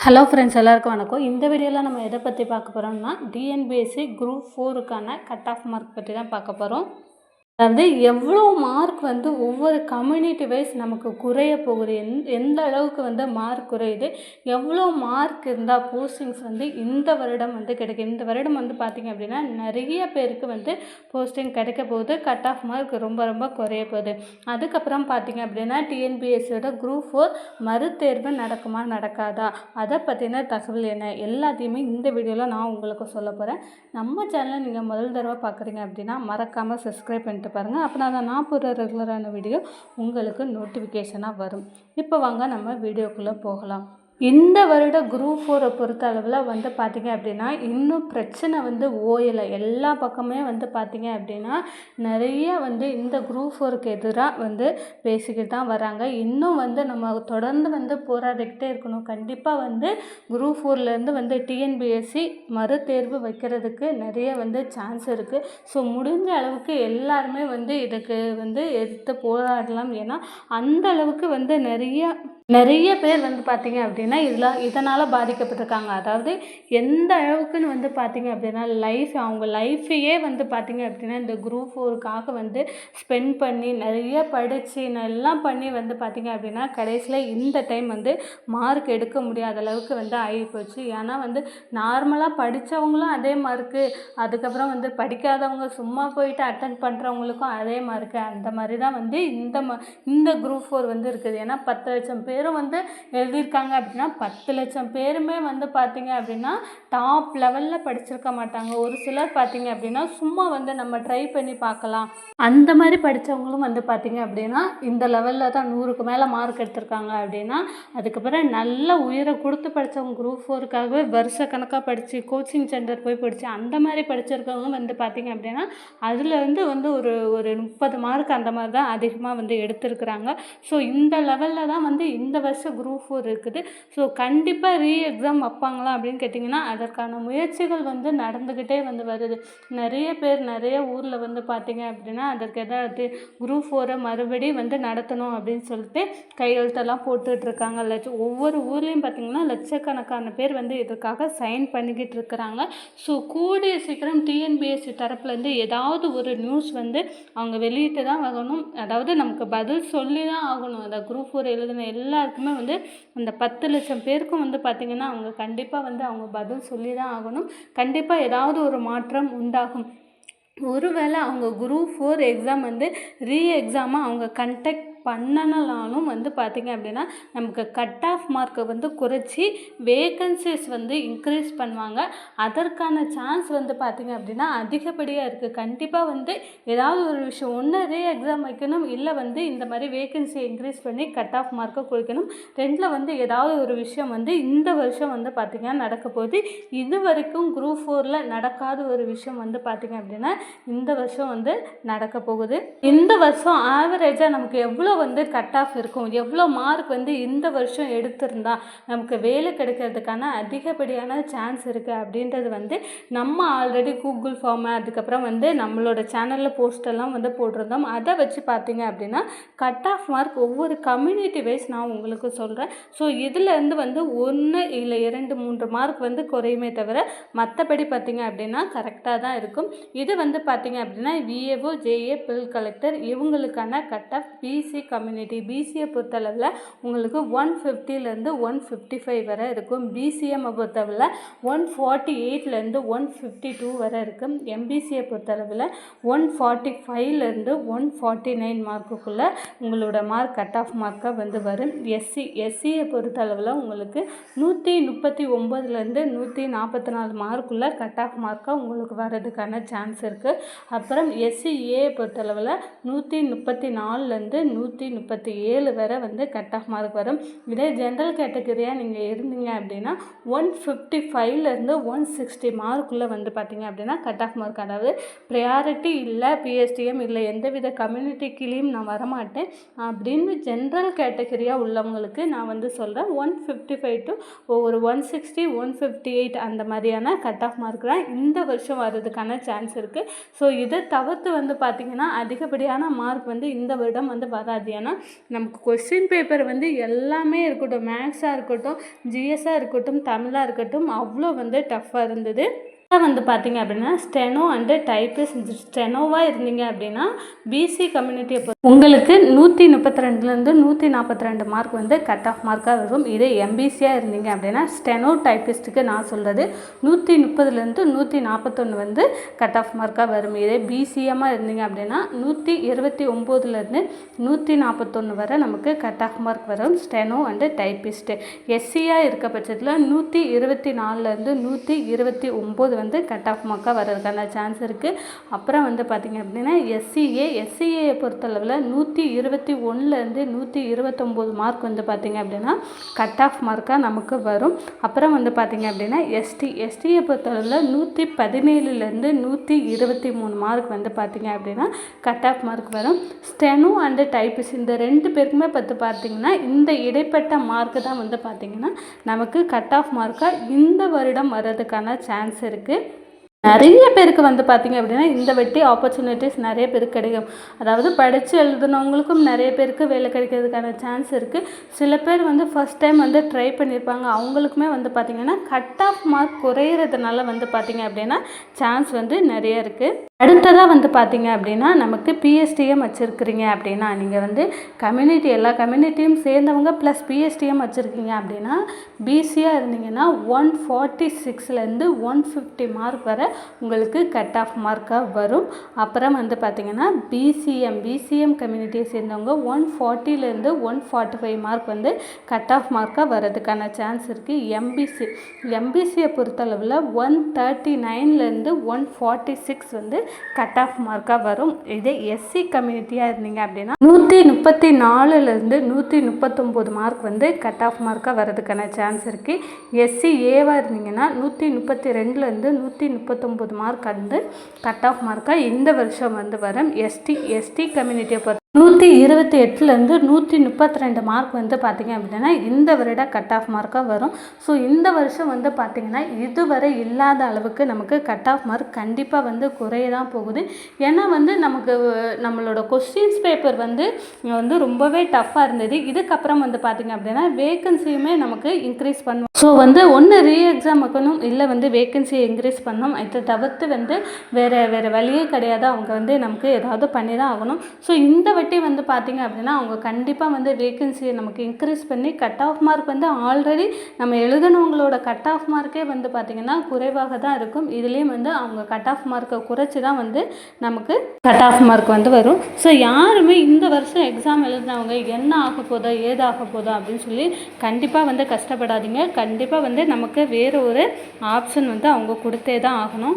Hello friends, எல்லாருக்கும் வணக்கம். இந்த வீடியோவில் நம்ம எதை பற்றி பார்க்க போகிறோம்னா டிஎன்பிஎஸ்சி குரூப் 4க்கான கட் ஆஃப் மார்க் பற்றி தான் பார்க்க போகிறோம். அதாவது எவ்வளோ மார்க் ஒவ்வொரு கம்யூனிட்டி வைஸ் நமக்கு குறைய போகுது, எந்த அளவுக்கு மார்க் குறையுது, எவ்வளோ மார்க் இருந்தால் போஸ்டிங்ஸ் இந்த வருடம் கிடைக்கும். இந்த வருடம் பார்த்திங்க அப்படின்னா நிறைய பேருக்கு போஸ்டிங் கிடைக்க போகுது. கட் ஆஃப் மார்க் ரொம்ப ரொம்ப குறைய போகுது. அதுக்கப்புறம் பார்த்திங்க அப்படின்னா டிஎன்பிஎஸ்சியோட குரூப் 4 மறுதேர்வு நடக்குமா நடக்காதா, அதை பற்றின தகவல் என்ன, எல்லாத்தையுமே இந்த வீடியோவில் நான் உங்களுக்கு சொல்ல போகிறேன். நம்ம சேனலை நீங்கள் முதல் தடவை பார்க்குறீங்க அப்படின்னா மறக்காமல் சப்ஸ்கிரைப் பண்ணிட்டு பாருங்கள். அப்போ நான் போடுற ரெகுலரான வீடியோ உங்களுக்கு நோட்டிஃபிகேஷனாக வரும். இப்போ வாங்க நம்ம வீடியோக்குள்ளே போகலாம். இந்த வருட குரூப் 4 பொறுத்த அளவில் பார்த்திங்க அப்படின்னா இன்னும் பிரச்சனை ஓயலை. எல்லா பக்கமே பார்த்திங்க அப்படின்னா நிறைய இந்த குரூப் 4க்கு எதிராக பேசிக்கிட்டு தான் வராங்க. இன்னும் நம்ம தொடர்ந்து போராடிக்கிட்டே இருக்கணும். கண்டிப்பாக குரூப் 4லேருந்து டிஎன்பிஎஸ்சி மறுதேர்வு வைக்கிறதுக்கு நிறைய சான்ஸ் இருக்குது. ஸோ முடிஞ்ச அளவுக்கு எல்லாருமே இதுக்கு எதிர்த்து போராடலாம். ஏன்னா அந்த அளவுக்கு நிறைய பேர் பார்த்திங்க அப்படின்னா இதனால் பாதிக்கப்பட்டிருக்காங்க. அதாவது எந்த அளவுக்குன்னு பார்த்திங்க அப்படின்னா அவங்க லைஃபையே பார்த்திங்க அப்படின்னா இந்த குரூப் 4க்காக ஸ்பெண்ட் பண்ணி நிறைய படித்து எல்லாம் பண்ணி பார்த்திங்க அப்படின்னா கடைசியில் இந்த டைம் மார்க் எடுக்க முடியாத அளவுக்கு ஆகிப்போச்சு. ஏன்னா நார்மலாக படித்தவங்களும் அதே மார்க்கு, அதுக்கப்புறம் படிக்காதவங்க சும்மா போயிட்டு அட்டன் பண்ணுறவங்களுக்கும் அதே மார்க்கு, அந்த மாதிரி தான் இந்த குரூப் 4 இருக்குது. ஏன்னா 10 லட்சம் பேரும் எழுதியிருக்காங்க அப்படின்னா 10 லட்சம் பேருமே பார்த்திங்க அப்படின்னா டாப் லெவலில் படிச்சிருக்க மாட்டாங்க. ஒரு சிலர் பார்த்திங்க அப்படின்னா சும்மா நம்ம ட்ரை பண்ணி பார்க்கலாம், அந்த மாதிரி படித்தவங்களும் பார்த்திங்க அப்படின்னா இந்த லெவலில் தான் 100க்கு மேலே மார்க் எடுத்திருக்காங்க. அப்படின்னா அதுக்கப்புறம் நல்ல உயிரை கொடுத்து படித்தவங்க குரூப் 4க்காகவே வருஷ கணக்காக படித்து கோச்சிங் சென்டர் போய் படித்து அந்த மாதிரி படிச்சிருக்கவங்க பார்த்திங்க அப்படின்னா அதில் ஒரு 30 மார்க் அந்த மாதிரி தான் அதிகமாக எடுத்திருக்கிறாங்க. ஸோ இந்த லெவலில் தான் இந்த வருஷம் குரூப் 4 இருக்குது. ஸோ கண்டிப்பாக எக்ஸாம் வைப்பாங்களா அப்படின்னு கேட்டிங்கன்னா அதற்கான முயற்சிகள் நடந்துக்கிட்டே வருது. நிறைய பேர் நிறைய ஊரில் பார்த்திங்க அப்படின்னா அதற்கு ஏதாவது குரூப் 4 மறுபடியும் நடத்தணும் அப்படின்னு சொல்லிட்டு கையெழுத்தெல்லாம் போட்டுட்ருக்காங்க. ஒவ்வொரு ஊர்லேயும் பார்த்திங்கன்னா லட்சக்கணக்கான பேர் இதற்காக சைன் பண்ணிக்கிட்டு இருக்கிறாங்க. ஸோ கூடிய சீக்கிரம் டிஎன்பிஎஸ்சி தரப்புலேருந்து ஏதாவது ஒரு நியூஸ் அவங்க வெளியிட்டு தான் ஆகணும். அதாவது நமக்கு பதில் சொல்லி தான் ஆகணும். அந்த குரூப் 4 எழுதின எல்லாருக்குமே அந்த 10 லட்சம் பேருக்கும் பார்த்திங்கன்னா அவங்க கண்டிப்பாக அவங்க பதில் சொல்லி தான் ஆகணும். கண்டிப்பாக ஏதாவது ஒரு மாற்றம் உண்டாகும். ஒருவேளை அவங்க குரூப் 4 எக்ஸாம் எக்ஸாமாக அவங்க கண்டக்ட் பண்ணனாலும் பார்த்திங்க அப்படின்னா நமக்கு கட் ஆஃப் மார்க்கை குறைச்சி வேகன்சிஸ் இன்க்ரீஸ் பண்ணுவாங்க. அதற்கான சான்ஸ் பார்த்திங்க அப்படின்னா அதிகப்படியாக இருக்குது. கண்டிப்பாக ஏதாவது ஒரு விஷயம் ஒன்று எக்ஸாம் வைக்கணும், இல்லை இந்த மாதிரி வேகன்சியை இன்க்ரீஸ் பண்ணி கட் ஆஃப் மார்க்கை குறைக்கணும். ரெண்டில் ஏதாவது ஒரு விஷயம் இந்த வருஷம் பார்த்திங்கன்னா நடக்க போகுது. இது வரைக்கும் குரூப் 4ல் நடக்காத ஒரு விஷயம் பார்த்திங்க அப்படின்னா இந்த வருஷம் நடக்க போகுது. இந்த வருஷம் ஆவரேஜாக நமக்கு எவ்வளோ கட் ஆஃப் இருக்கும், எவ்வளோ மார்க் இந்த வருஷம் எடுத்திருந்தா நமக்கு வேலை கிடைக்கிறதுக்கான அதிகப்படியான சான்ஸ் இருக்குது அப்படின்றது நம்ம ஆல்ரெடி கூகுள் ஃபார்மு அதுக்கப்புறம் நம்மளோட சேனலில் போஸ்டெல்லாம் போட்டிருந்தோம். அதை வச்சு பார்த்தீங்க அப்படின்னா கட் ஆஃப் மார்க் ஒவ்வொரு கம்யூனிட்டி வைஸ் நான் உங்களுக்கு சொல்கிறேன். ஸோ இதிலேருந்து 1 இல்லை 2 3 மார்க் குறையுமே தவிர மற்றபடி பார்த்தீங்க அப்படின்னா கரெக்டாக தான் இருக்கும். இது பார்த்தீங்க அப்படின்னா விஏஓ ஜேஏ பில் கலெக்டர் இவங்களுக்கான கட் ஆஃப் பிசி கம்யூனிட்டி. பிசியை பொறுத்தளவில் உங்களுக்கு 150லேருந்து 155 வரை இருக்கும். பிசிஎம்மை பொறுத்தளவில் 148லேருந்து 152 வரை இருக்கும். எம்பிசியை பொறுத்தளவில் 145லேருந்து 149 மார்க்குக்குள்ளே உங்களோட மார்க் கட் ஆஃப் மார்க்காக வரும். எஸ்சியை பொறுத்தளவில் உங்களுக்கு 139லேருந்து 144 மார்க்குள்ளே கட் ஆஃப் மார்க்காக உங்களுக்கு வர்றதுக்கான சான்ஸ் இருக்குது. அப்புறம் எஸ்சிஏ பொறுத்தளவில் 134லேருந்து 137 வரை கட் ஆஃப் மார்க் வரும். இதே ஜென்ரல் கேட்டகரியாக நீங்கள் இருந்தீங்க அப்படின்னா 155லேருந்து 160 மார்க்குள்ளே பார்த்திங்க அப்படின்னா கட் ஆஃப் மார்க். அதாவது ப்ரையாரிட்டி இல்லை, பிஎஸ்டிஎம் இல்லை, எந்தவித கம்யூனிட்டி கீழேயும் நான் வரமாட்டேன் அப்படின்னு ஜென்ரல் கேட்டகரியாக உள்ளவங்களுக்கு நான் சொல்கிறேன். 155 டு ஒரு 160 158 அந்த மாதிரியான கட் ஆஃப் மார்க் தான் இந்த வருஷம் வர்றதுக்கான சான்ஸ் இருக்குது. ஸோ இதை தவிர்த்து பார்த்திங்கன்னா அதிகப்படியான மார்க் இந்த வருடம் வராது. இருக்காது. ஏன்னா நமக்கு கொஸ்டின் பேப்பர் வந்து எல்லாமே இருக்கட்டும், மேக்ஸாக இருக்கட்டும், ஜிஎஸ்ஸாக இருக்கட்டும், தமிழாக இருக்கட்டும், அவ்வளோ வந்து டஃப்பாக இருந்தது. வந்து பார்த்தீங்க அப்படின்னா ஸ்டெனோ அண்டு டைப்பிஸ்ட். ஸ்டெனோவாக இருந்தீங்க அப்படின்னா பிசி கம்யூனிட்டியை உங்களுக்கு 132லேருந்து 142 மார்க் வந்து கட் ஆஃப் மார்க்காக வரும். இதே எம்பிசியாக இருந்தீங்க அப்படின்னா ஸ்டெனோ டைப்பிஸ்ட்டுக்கு நான் சொல்கிறது 130லேருந்து 141 வந்து கட் ஆஃப் மார்க்காக வரும். இதே பிசிஎம்மாக இருந்தீங்க அப்படின்னா 129லேருந்து 141 வரை நமக்கு கட் ஆஃப் மார்க் வரும் ஸ்டெனோ அண்டு டைப்பிஸ்ட்டு. எஸ்சியாக இருக்க பட்சத்தில் 124லேருந்து 129 வந்து கட் ஆஃப் மார்க்காக வர்றதுக்கான சான்ஸ் இருக்குது. அப்புறம் வந்து பார்த்திங்க அப்படின்னா எஸ்சிஏயை பொறுத்தளவில் 121லேருந்து 129 மார்க் வந்து பார்த்திங்க அப்படின்னா கட் ஆஃப் மார்க்காக நமக்கு வரும். அப்புறம் வந்து பார்த்திங்க அப்படின்னா எஸ்டியை பொறுத்தளவில் 117லேருந்து 123 மார்க் வந்து பார்த்திங்க அப்படின்னா கட் ஆஃப் மார்க் வரும். ஸ்டெனோ அண்டு டைப்பிஸ்ட் இந்த 2 பேருக்குமே பார்த்திங்கன்னா இந்த இடைப்பட்ட மார்க்கு தான் வந்து பார்த்திங்கன்னா நமக்கு கட் ஆஃப் மார்க்காக இந்த வருடம் வர்றதுக்கான சான்ஸ் இருக்குது. நிறைய பேருக்கு வந்து பார்த்திங்க அப்படின்னா இந்த வெட்டி ஆப்பர்ச்சுனிட்டிஸ் நிறைய பேருக்கு கிடைக்கும். அதாவது படித்து எழுதுனவங்களுக்கும் நிறைய பேருக்கு வேலை கிடைக்கிறதுக்கான சான்ஸ் இருக்குது. சில பேர் வந்து ஃபஸ்ட் டைம் வந்து ட்ரை பண்ணியிருப்பாங்க, அவங்களுக்குமே வந்து பார்த்திங்கன்னா கட் ஆஃப் மார்க் குறையிறதுனால வந்து பார்த்திங்க அப்படின்னா சான்ஸ் வந்து நிறைய இருக்குது. அடுத்ததாக வந்து பார்த்திங்க அப்படின்னா நமக்கு பிஎஸ்டிஎம் வச்சுருக்கிறீங்க அப்படின்னா நீங்கள் வந்து எல்லா கம்யூனிட்டியும் சேர்ந்தவங்க ப்ளஸ் பிஎஸ்டிஎம் வச்சுருக்கீங்க அப்படின்னா பிசியாக இருந்தீங்கன்னா 146லேருந்து 150 மார்க் வரை உங்களுக்கு கட் ஆஃப் மார்க்காக வரும். அப்புறம் வந்து பார்த்திங்கன்னா பிசிஎம் கம்யூனிட்டியை சேர்ந்தவங்க 140லேருந்து 145 மார்க் வந்து கட் ஆஃப் மார்க்காக வர்றதுக்கான சான்ஸ் இருக்குது. எம்பிசியை பொறுத்தளவில் 139லேருந்து 146 வந்து கட் ஆஃப் மார்க்காக வரும். இதே எஸ்சி கம்யூனிட்டியாக இருந்தீங்க அப்படின்னா 134லேருந்து 139 மார்க் வந்து கட் ஆஃப் மார்க்காக வர்றதுக்கான சான்ஸ் இருக்குது. எஸ்சிஏவாக இருந்தீங்கன்னா 132லேருந்து 139 மார்க் வந்து கட் ஆஃப் மார்க்காக இந்த வருஷம் வந்து வரும். எஸ்டி கம்யூனிட்டியை பொறுத்த 128லேருந்து 132 மார்க் வந்து பார்த்திங்க அப்படின்னா இந்த வருட கட் ஆஃப் மார்க்காக வரும். ஸோ இந்த வருஷம் வந்து பார்த்திங்கன்னா இதுவரை இல்லாத அளவுக்கு நமக்கு கட் ஆஃப் மார்க் கண்டிப்பாக வந்து குறைய தான் போகுது. ஏன்னா வந்து நம்மளோட கொஸ்டின்ஸ் பேப்பர் வந்து ரொம்பவே டஃப்பாக இருந்தது. இதுக்கப்புறம் வந்து பார்த்திங்க அப்படின்னா வேக்கன்சியுமே நமக்கு இன்க்ரீஸ் பண்ணுவோம். ஸோ வந்து ஒன்று எக்ஸாம் வைக்கணும், இல்லை வந்து வேக்கன்சியை இன்க்ரீஸ் பண்ணணும். இதை தவிர்த்து வந்து வேறு வழியே கிடையாது. அவங்க வந்து நமக்கு ஏதாவது பண்ணி தான் ஆகணும். ஸோ இந்த வாட்டி வந்து பார்த்திங்க அப்படின்னா அவங்க கண்டிப்பாக வந்து வேக்கன்சியை நமக்கு இன்க்ரீஸ் பண்ணி கட் ஆஃப் மார்க் வந்து ஆல்ரெடி நம்ம எழுதுனவங்களோட கட் ஆஃப் மார்க்கே வந்து பார்த்திங்கன்னா குறைவாக தான் இருக்கும். இதுலேயும் வந்து அவங்க கட் ஆஃப் மார்க்கை குறைச்சி தான் வந்து நமக்கு கட் ஆஃப் மார்க் வந்து வரும். ஸோ யாருமே இந்த வருஷம் எக்ஸாம் எழுதினவங்க என்ன ஆக போதோ ஏதாக போதோ அப்படின்னு சொல்லி கண்டிப்பாக வந்து கஷ்டப்படாதீங்க. கண்டிப்பாக வந்து நமக்கு வேறு ஒரு ஆப்ஷன் வந்து அவங்க கொடுத்தே தான் ஆகணும்.